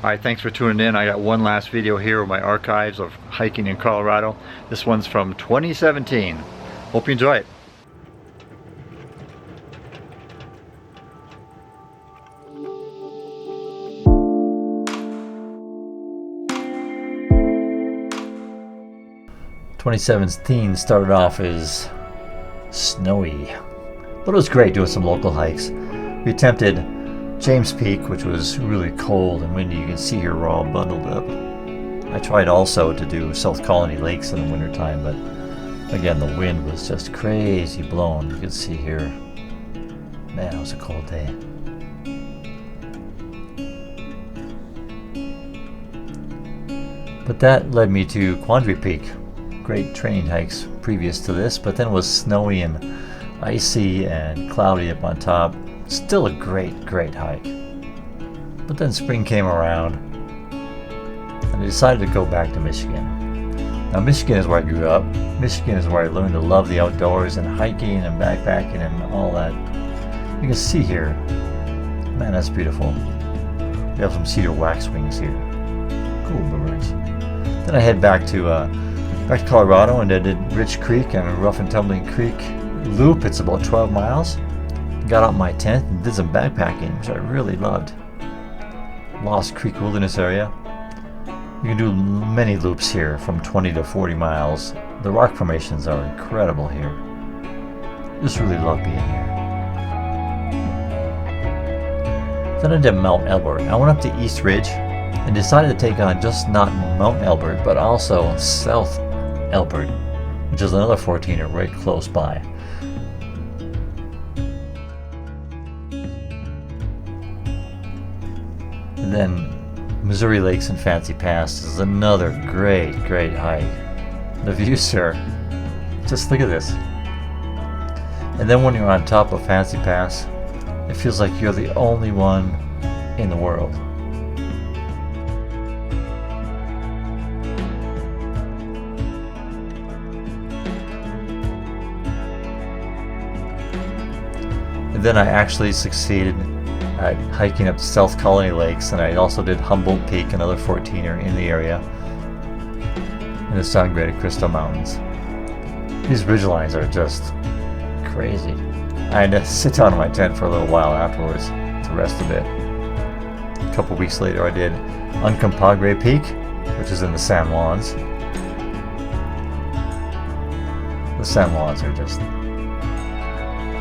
Alright, thanks for tuning in. I got one last video here of my archives of hiking in Colorado. This one's from 2017. Hope you enjoy it. "2017 started off as snowy, but it was great doing some local hikes. We attempted James Peak, which was really cold and windy. You can see here we're all bundled up. I tried also to do South Colony Lakes in the wintertime, but again the wind was just crazy blowing. You can see here, man, it was a cold day. But that led me to Quandary Peak. Great training hikes previous to this, but then it was snowy and icy and cloudy up on top. Still a great hike. But then spring came around and I decided to go back to Michigan. Now Michigan is where I grew up. Michigan is where I learned to love the outdoors and hiking and backpacking and all that. You can see here, man, that's beautiful. We have some cedar waxwings here. Cool birds. Then I head back to Colorado, and I did Rich Creek and Rough and Tumbling Creek loop. It's about 12 miles. Got out my tent and did some backpacking, which I really loved. Lost Creek Wilderness area. You can do many loops here from 20 to 40 miles. The rock formations are incredible here. Just really love being here. Then I did Mount Elbert. I went up to East Ridge and decided to take on just not Mount Elbert, but also South Elbert, which is another 14er right close by. And then Missouri Lakes and Fancy Pass is another great hike. The views, sir, just look at this. And then when you're on top of Fancy Pass, it feels like you're the only one in the world. And then I actually succeeded at hiking up to South Colony Lakes, and I also did Humboldt Peak, another 14er in the area, and the Sangre Crystal Mountains. These ridgelines are just crazy. I had to sit down in my tent for a little while afterwards to rest a bit. A couple weeks later I did Uncompahgre Peak, which is in the San Juans. The San Juans are just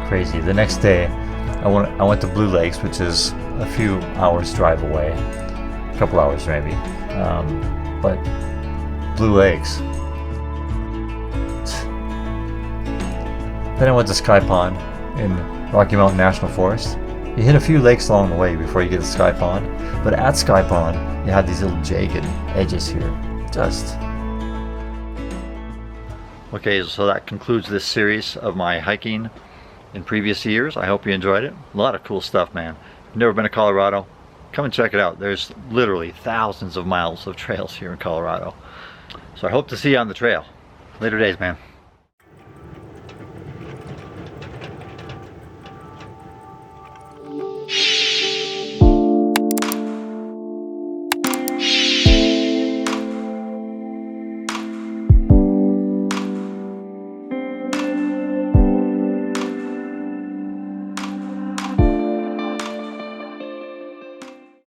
crazy. The next day I went to Blue Lakes, which is a few hours drive away, a couple hours maybe, but Blue Lakes. Then I went to Sky Pond in Rocky Mountain National Forest. You hit a few lakes along the way before you get to Sky Pond, but at Sky Pond you have these little jagged edges here. Okay, so that concludes this series of my hiking in previous years. I hope you enjoyed it. A lot of cool stuff, man. If you've never been to Colorado, come and check it out. There's literally thousands of miles of trails here in Colorado. So I hope to see you on the trail. Later days, man.